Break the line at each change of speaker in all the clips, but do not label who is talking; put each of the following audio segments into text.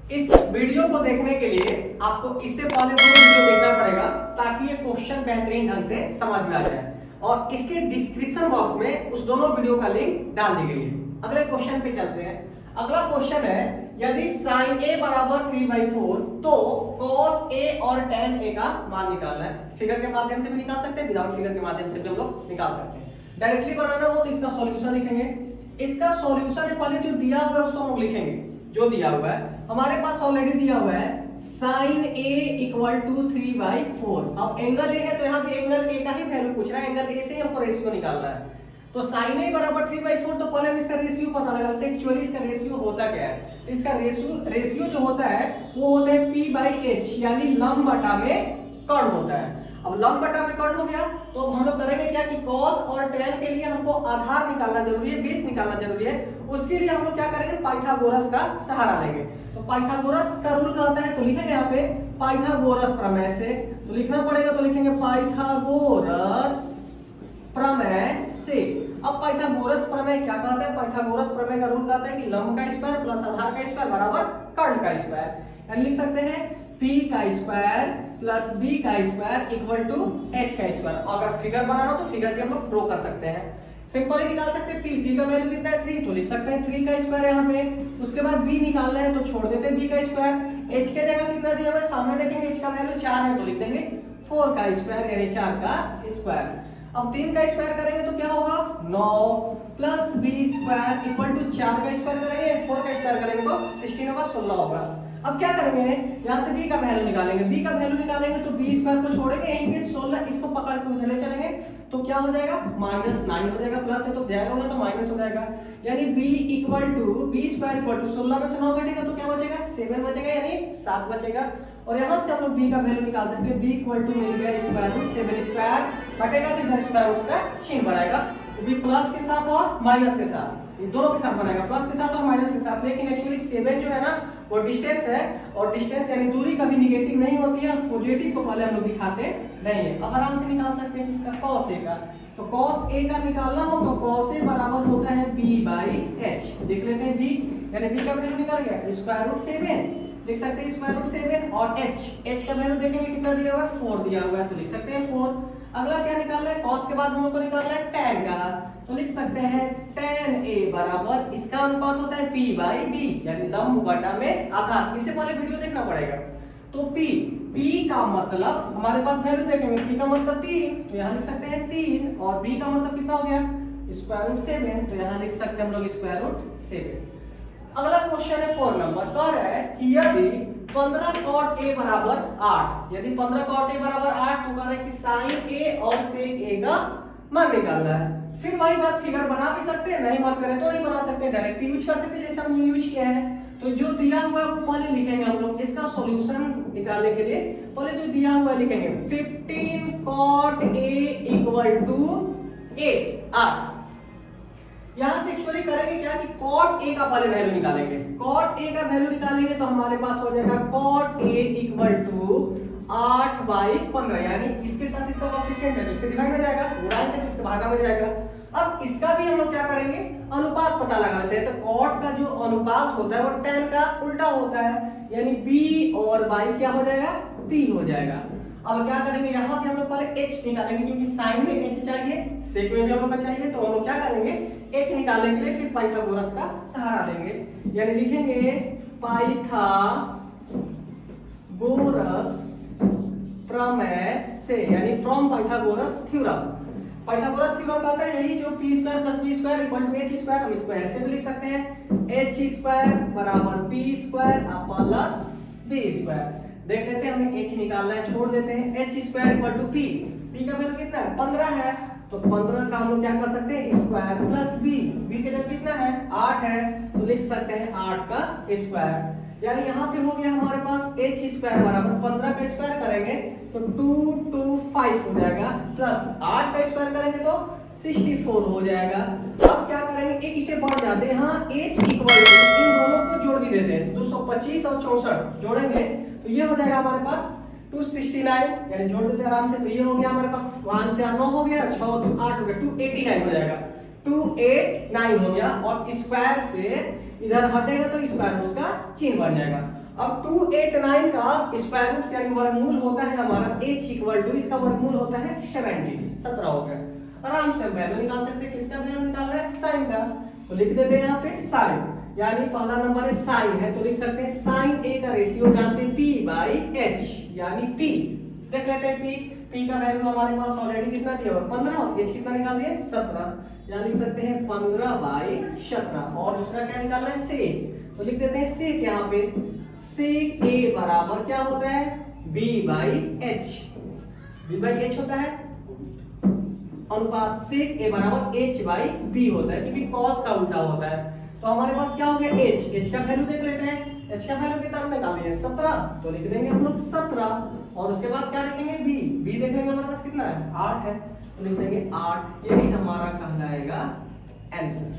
इस वीडियो को देखने के लिए आपको इससे पहले दो वीडियो देखना पड़ेगा ताकि ये क्वेश्चन बेहतरीन ढंग से समझ में आ जाए, और इसके डिस्क्रिप्शन बॉक्स में उस दोनों वीडियो का लिंक डाल दी गई है। अगले क्वेश्चन पे चलते हैं। अगला क्वेश्चन है, यदि sin a बराबर 3/4 तो cos a और tan a का मान निकालना है। फिगर के माध्यम से भी निकाल सकते हैं, विदाउट फिगर के माध्यम से भी हम लोग निकाल सकते हैं। डायरेक्टली बनाना हो तो इसका सॉल्यूशन लिखेंगे। इसका सॉल्यूशन पहले जो दिया हुआ है उसको हम लिखेंगे। जो दिया हुआ है हमारे पास ऑलरेडी दिया हुआ है sin a इक्वल टू 3/4। अब एंगल a है तो यहाँ भी एंगल a का ही वैल्यू पूछ रहा है, एंगल a से ही हमको रेशियो निकालना है। तो sin a बराबर 3/4, तो पहले हम इसका रेशियो पता लगा लेते हैं। एक्चुअली इसका रेशियो होता क्या है? इसका रेशियो जो होता है वो होता है p/h, यानी लंब बटा में कर्ण होता है। अब लंब बटा में कर्ण हो गया तो हम लोग करेंगे क्या कि cos और tan के लिए हमको आधार निकालना जरूरी है, बेस निकालना जरूरी है। उसके लिए हम लोग क्या करेंगे, पाइथागोरस का सहारा लेंगे। तो पाइथागोरस का रूल कहता है, तो लिखेंगे यहाँ पे पाइथागोरस प्रमेय से। तो लिखना पड़ेगा, तो लिखेंगे पाइथागोरस प्रमेय से। अब पाइथागोरस प्रमेय क्या कहता है? पाइथागोरस प्रमेय का रूल कहता है कि लंब का स्क्वायर प्लस आधार का स्क्वायर बराबर कर्ण का स्क्वायर, यानी लिख सकते हैं p का स्क्वायर प्लस b का स्क्वायर इक्वल टू h का स्क्वायर। अगर फिगर बनाना हो तो फिगर भी हम लोग ड्रॉ कर सकते हैं। सिंपली निकाल सकते हैं p का वैल्यू कितना है 3, तो लिख सकते हैं 3 का स्क्वायर यहाँ पे। उसके बाद b निकालना है तो छोड़ देते हैं b का स्क्वायर। h के जगह कितना दिया हुआ है सामने देखेंगे, h का वैल्यू 4 है तो लिख देंगे 4 का स्क्वायर, यानी 4 का स्क्वायर। अब 3 का स्क्वायर करेंगे तो क्या होगा 9 plus b square equal to 4 का स्क्वायर करेंगे, 4 का स्क्वायर करेंगे तो 16 होगा, 16 होगा। अब क्या करेंगे, यहाँ से b का वैल्यू निकालेंगे। b का वैल्यू निकालेंगे तो b स्क्वायर को छोड़ेंगे, यहीं पे 16 इसको पकड़ के उधर ले चलेंगे तो क्या हो जाएगा -9 हो जाएगा। प्लस है तो जाएगा होगा तो माइनस हो जाएगा, यानी b equal to b square equal to 16 में से 9 घटेगा तो क्या बचेगा 7 बचेगा, यानी 7 बचेगा। और यहाँ से हम लोग b का वैल्यू निकाल सकते हैं। b इक्वल टू मिल गया स्क्वायर रूट 7 स्क्वायर घटेगा तो इधर स्क्वायर रूट का चिन्ह बनाएगा, b प्लस के साथ और माइनस के साथ, ये दोनों के साथ बनाएगा, प्लस के साथ और माइनस के साथ। लेकिन एक्चुअली 7 जो है ना वो डिस्टेंस है, और डिस्टेंस यानी दूरी कभी निगेटिव नहीं होती है, पॉजिटिव को पहले हम लोग दिखाते नहीं है। अब आराम से निकाल सकते हैं इसका cos a का। तो cos a का निकालना हो तो cos a बराबर होता है b/h। देख लेते हैं b, यानी b का वैल्यू निकल गया स्क्वायर रूट 7, लिख सकते हैं स्क्वायर रूट 7, और h का वैल्यू देखेंगे कितना दिया हुआ है 4 दिया हुआ है तो लिख सकते हैं 4। अगला क्या निकालना है, cos के बाद हम लोग को निकालना है tan का, तो लिख सकते हैं tan a बराबर इसका अनुपात होता है p/b, यानी लंब बटा में आधार। इससे पहले वीडियो देखना पड़ेगा। तो p का मतलब हमारे पास वैल्यू देखेंगे, p का मतलब 3 तो यहाँ लिख सकते हैं 3, और b का मतलब कितना हो गया स्क्वायर रूट 7 तो यहाँ लिख सकते हैं हम लोग स्क्वायर रूट 7। अगला क्वेश्चन है 4 नंबर, कह रहा है कि यदि 15 cot a बराबर 8, यदि 15 cot a बराबर 8 तो कह रहा है कि sin a और sec a का मान निकालना है। फिर वही बात, फिगर बना भी सकते हैं, नहीं मन करे तो नहीं बना सकते, डायरेक्ट यूज कर सकते हैं जैसे हम यूज किया है। तो जो दिया हुआ है वो पहले लिखेंगे हम लोग। इसका सॉल्यूशन निकालने के लिए पहले जो दिया हुआ है लिखेंगे 15 cot a इक्वल टू 8। यहां से एक्चुअली करेंगे क्या कि cot a का पहले वैल्यू निकालेंगे। cot a का वैल्यू निकालेंगे तो हमारे पास हो जाएगा cot a इक्वल टू 8/15, यानी इसके साथ इसका कोएफिशिएंट है तो इसके डिवाइड में जाएगा, गुणांक है तो इसके भागा में जाएगा। अब इसका भी हम लोग क्या करेंगे, अनुपात पता लगा लेते हैं। तो cot का जो अनुपात होता है वो tan का उल्टा होता है, यानी b और y क्या हो जाएगा p हो जाएगा। अब क्या करेंगे, यहाँ पे हम लोग पहले h निकालेंगे क्योंकि साइन में h चाहिए, सेक में भी हम लोग का चाहिए, तो हम लोग क्या करेंगे h निकालने के लिए फिर पाइथागोरस का सहारा लेंगे, यानी लिखेंगे पाइथागोरस प्रमेय से, यानी from Pythagoras theorem. Pythagoras theorem कहता है यही जो p square plus b square equal to h square, हम इसको ऐसे भी लिख सकते हैं h स्क्वायर बराबर p square plus b square. देख लेते हैं, हमें h निकालना है, छोड़ देते हैं h square equal to p का वैल्यू कितना है 15 है, तो 15 का हम लोग क्या कर सकते हैं स्क्वायर प्लस b के जगह कितना है 8 है तो लिख सकते हैं 8 का स्क्वायर, यानी यहाँ पे हो गया हमारे पास h स्क्वायर बराबर 15 का स्क्वायर करेंगे तो 225 हो जाएगा, प्लस 8 का स्क्वायर करेंगे तो 64 हो जाएगा। अब क्या करेंगे, एक स्टेप बढ़ जाते हैं, यहाँ h इक्वल टू इन दोनों को जोड़ भी देते हैं, 225 और 64 जोड़ेंगे तो ये हो जाएगा हमारे पास 269, यानी जोड़ देते हैं आराम से, तो ये हो गया हमारे पास 5 4 9 हो गया, 6 2 8 हो गया, 289 हो जाएगा, 289 हो गया। और स्क्वायर से इधर हटेगा तो स्क्वायर उसका चिन्ह बन जाएगा। अब 289 का स्क्वायर रूट यानी वर्गमूल होता है हमारा h इक्वल टू, इसका वर्गमूल होता है 70, 17 हो गया। आराम से वैल्यू निकाल सकते हैं, किसका वैल्यू निकालना है, साइन का। तो लिख देते हैं यहाँ पे साइन, यानी पहला नंबर है साइन है, तो लिख सकते हैं साइन a का रेशियो जानते हैं p बाई h, यानी p। देख लेते हैं p का वैल्यू हमारे पास ऑलरेडी कितना दिया हुआ 15, और h कितना निकाल दिए 17, यहाँ लिख सकते हैं 15 बाई 17। और दूसरा क्या निकालना है, सेक, तो लिख देते हैं सेक, यहाँ पे सेक a बराबर क्या होता है, b by h, b by h होता है अनुपात, सेक a बराबर h बाई b होता है, क्योंकि cos का उल्टा होता है। तो हमारे पास क्या हो गया h का वैल्यू देख लेते हैं, h का वैल्यू कितना निकाल दिए 17, तो लिख देंगे हम लोग 17, और उसके बाद क्या लिखेंगे b देख लेंगे हमारे पास कितना है 8 है, तो लिख देंगे 8, यही हमारा कहलाएगा आंसर।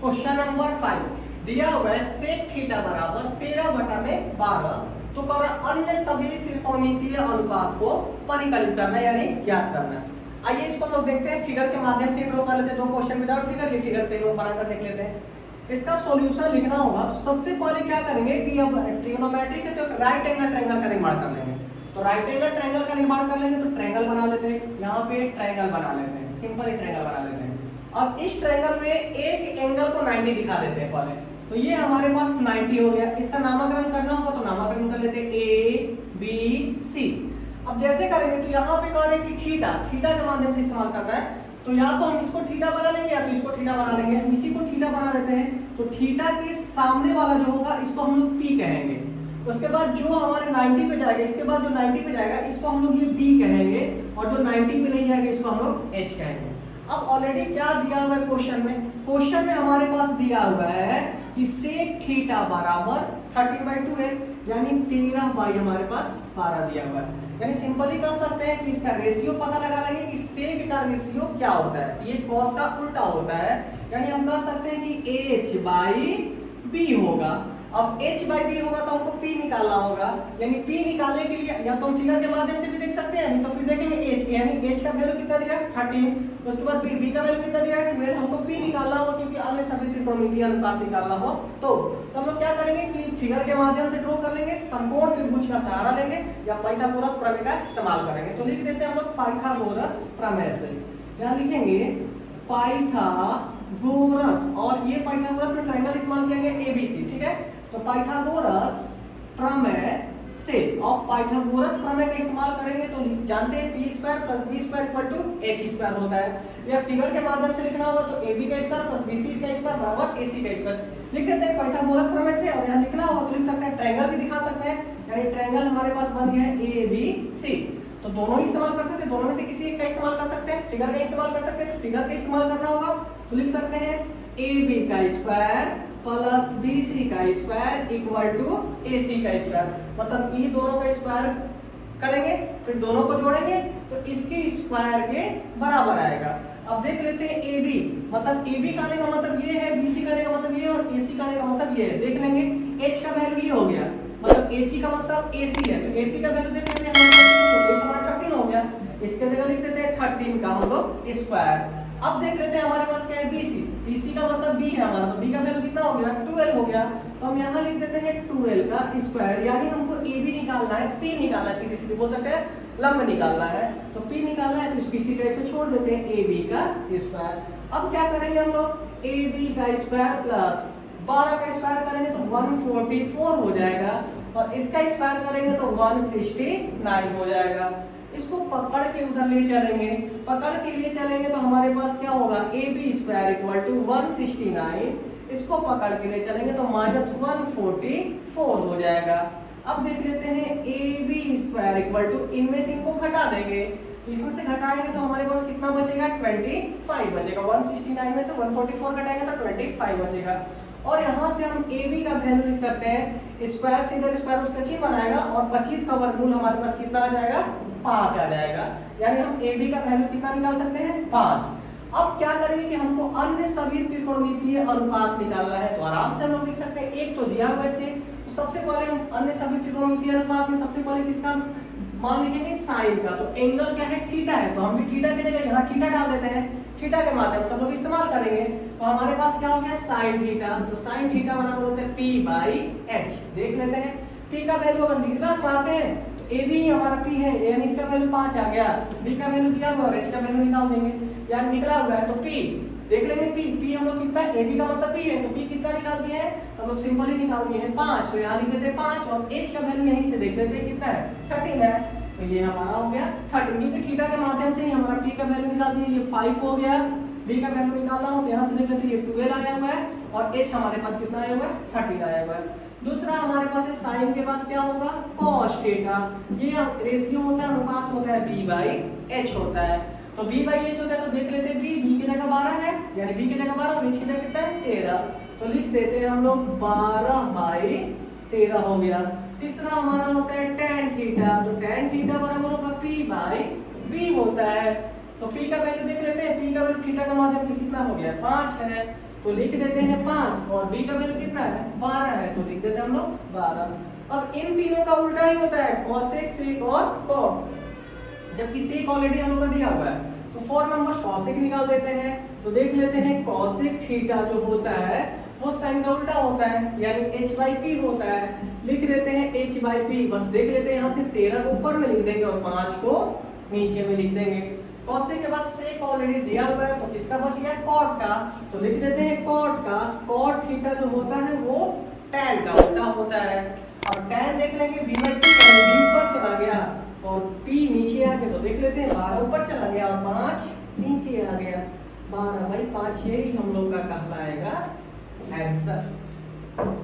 क्वेश्चन नंबर 5 दिया हुआ है सेक थीटा बराबर 13/12, तो कर अन्य सभी त्रिकोणमितीय अनुपात को परिकलित करना यानी ज्ञात करना। आइए इसको हम लोग देखते हैं, फिगर के माध्यम से ड्रॉ कर लेते हैं, दो क्वेश्चन विदाउट फिगर, ये फिगर से हम बनाकर देख लेते हैं। इसका सॉल्यूशन लिखना होगा, तो सबसे पहले क्या करेंगे कि अब ट्रिग्नोमेट्री के तो राइट एंगल ट्रायंगल का निर्माण कर लेंगे। तो राइट एंगल ट्रायंगल का निर्माण कर लेंगे, तो ट्रायंगल बना लेते हैं, यहाँ पे ट्रायंगल बना लेते हैं, सिंपल ही ट्रायंगल बना लेते हैं। अब इस ट्रायंगल में एक एंगल को 90 दिखा देते हैं पहले, तो ये हमारे पास 90 हो गया। इसका नामकरण करना होगा, तो नामकरण कर लेते हैं A B C। अब जैसे करेंगे तो यहाँ पे कह रहे हैं कि थीटा के माध्यम से इस्तेमाल करना है, तो या तो हम इसको थीटा बना लेंगे या तो इसको थीटा बना लेंगे। हम इसी को थीटा बना लेते हैं, तो थीटा के सामने वाला जो होगा इसको हम लोग P कहेंगे। उसके बाद जो हमारे 90 पे जाएगा, इसके बाद जो 90 पे जाएगा इसको हम लोग ये B कहेंगे, और जो 90 पे नहीं जाएगा इसको हम लोग H कहेंगे। अब ऑलरेडी क्या दिया हुआ है क्वेश्चन में हमारे पास दिया हुआ है कि सेक थीटा बराबर 30/2 है, यानी 13 बाई हमारे पास 12 दिया हुआ है। यानी सिंपली कर सकते हैं कि इसका रेशियो पता लगा लेंगे कि सेक का रेशियो क्या होता है, ये cos का उल्टा होता है, यानी हम कह सकते हैं कि h बाई b होगा। अब h बाई b होगा तो हमको p निकालना होगा, यानी p निकालने के लिए या तो हम फिगर के माध्यम से भी देख सकते हैं, नहीं तो फिर देखेंगे h, यानी h का वैल्यू कितना दिया है 13, उसके बाद b का वैल्यू कितना दिया है 12, हमको p निकालना होगा क्योंकि अन्य सभी त्रिकोणमितीय अनुपात निकालना हो। तो हम लोग क्या करेंगे कि फिगर के माध्यम से ड्रॉ कर लेंगे, समकोण त्रिभुज का सहारा लेंगे या पाइथागोरस प्रमेय का इस्तेमाल करेंगे। तो लिख देते हैं हम लोग पाइथागोरस प्रमेय से, यहाँ लिखेंगे पाइथागोरस, और ये पाइथागोरस में ट्रायंगल इस्तेमाल किया गया ABC, ठीक है। तो पाइथागोरस प्रमेय से, और पाइथागोरस प्रमेय का इस्तेमाल करेंगे तो जानते हैं p² + b² = h² होता है। या फिगर के माध्यम से लिखना होगा तो ab² + bc² बराबर ac²। लिख देते हैं पाइथागोरस प्रमेय से, और यहाँ लिखना होगा तो लिख सकते हैं ट्रायंगल भी दिखा सकते हैं, यानी ट्रायंगल हमारे पास बन गया है ABC। तो दोनों ही इस्तेमाल कर सकते हैं, दोनों में से किसी एक का इस्तेमाल कर सकते हैं, फिगर का इस्तेमाल कर सकते हैं। तो फिगर का इस्तेमाल करना होगा तो लिख सकते हैं ab² प्लस BC² = AC², मतलब ये दोनों का स्क्वायर करेंगे फिर दोनों को जोड़ेंगे तो इसके स्क्वायर के बराबर आएगा। अब देख लेते हैं AB, मतलब AB का का मतलब ये है, BC का मतलब ये है, और AC का मतलब ये है। देख लेंगे H का वैल्यू ये हो गया, मतलब HE का मतलब AC है, तो AC का वैल्यू देख लेते हैं हमारे 13 हो गया, इसके जगह लिख देते हैं 13 का मतलब स्क्वायर। अब देख लेते हैं हमारे पास क्या है BC का मतलब B है हमारा, तो B का वैल्यू कितना हो गया 12 हो गया, तो हम यहाँ लिख देते हैं 12 का स्क्वायर, यानी हमको AB निकालना है, P निकालना है, सीधे सीधे बोल सकते हैं लंब निकालना है, तो P निकालना है तो इसको इसी टाइप से छोड़ देते हैं AB का स्क्वायर। अब क्या करेंगे हम लोग AB का स्क्वायर प्लस 12 का स्क्वायर करेंगे तो 144 हो जाएगा, और इसका स्क्वायर करेंगे तो 169 हो जाएगा। इसको पकड़ के उधर ले चलेंगे, पकड़ के लिए चलेंगे तो हमारे पास क्या होगा AB² = 169, इसको पकड़ के ले चलेंगे तो -144 हो जाएगा। अब देख लेते हैं AB² इनमें से इनको घटा देंगे, तो इसमें से घटाएंगे तो हमारे पास कितना बचेगा 25 बचेगा, 169 में से 144 घटाएंगे तो 25 बचेगा। और यहाँ से हम AB का वैल्यू लिख सकते हैं, स्क्वायर से इधर स्क्वायर उसका चिन्ह बनाएगा, और 25 का वर्गमूल हमारे पास कितना आ जाएगा 5 आ जाएगा, यानी हम AB का वैल्यू कितना निकाल सकते हैं 5। अब क्या करेंगे कि हमको अन्य सभी त्रिकोणमितीय अनुपात निकालना है, तो आराम से हम लोग लिख सकते हैं, एक तो दिया हुआ है, तो सबसे पहले हम अन्य सभी त्रिकोणमितीय अनुपात में सबसे पहले किसका मान लिखेंगे साइन का, तो एंगल क्या है थीटा है, तो हम भी थीटा की जगह यहाँ थीटा डाल देते हैं। थीटा के माध्यम से हम लोग इस्तेमाल करेंगे। तो हमारे पास क्या हो गया साइन थीटा, तो साइन थीटा बराबर होता है P बाई H। देख लेते हैं P का वैल्यू अगर लिखना चाहते हैं तो A भी हमारा P है, यानी इसका वैल्यू 5 आ गया, B का वैल्यू दिया हुआ है, H का वैल्यू निकाल देंगे, यानी निकला हुआ है तो P देख लेंगे P हम लोग कितना है, AB का मतलब P है, तो P कितना निकाल दिए हैं, तो हम लोग सिंपली निकाल दिए हैं 5, तो यहाँ लिख देते हैं 5 और H का वैल्यू यहीं से देख लेते हैं कितना है 13 है, तो ये हमारा हो गया 13, क्योंकि थीटा के माध्यम से ही हमारा P का वैल्यू निकाल दिए, ये 5 हो गया, B का वैल्यू निकालना हो तो यहाँ से देख लेते हैं ये 12 आया हुआ है और H हमारे पास कितना आया हुआ है 13 आया हुआ है। दूसरा हमारे पास है साइन के बाद क्या होगा cos थीटा, ये रेशियो होता है, अनुपात होता है B बाई H होता है, तो B बाई H होता है, तो देख लेते हैं B की जगह 12 है, यानी B की जगह 12 और H की जगह कितना है 13, तो लिख देते हैं हम लोग 12 बाई 13 हो गया। तीसरा हमारा होता है tan थीटा, तो tan थीटा बराबर होगा P बाई B होता है, तो P का वैल्यू देख लेते हैं, P का वैल्यू थीटा के माध्यम से कितना हो गया 5 है, तो लिख देते हैं 5 और B का वैल्यू कितना है 12 है, तो लिख देते हैं हम लोग 12। अब इन तीनों का उल्टा ही होता है cosec sec और cot, जबकि sec ऑलरेडी हम लोग का दिया हुआ है, तो 4 नंबर cosec निकाल देते हैं, तो देख लेते हैं cosec थीटा जो होता है वो sin का उल्टा होता है, यानी h बाई p होता है, लिख देते हैं h बाई p, बस देख लेते हैं यहाँ से 13 को ऊपर में लिख देंगे और 5 को नीचे में लिख देंगे। cosec के बाद sec ऑलरेडी दिया हुआ है, तो किसका बच गया cot का, तो लिख देते हैं cot का, cot थीटा जो होता है वो tan का उल्टा होता है, और tan देख लेंगे v बाई p ऊपर चला गया और p नीचे आ गया, तो देख लेते हैं 12 ऊपर चला गया और 5 नीचे आ गया, 12 बाई 5 यही हम लोग का कहलाएगा आंसर।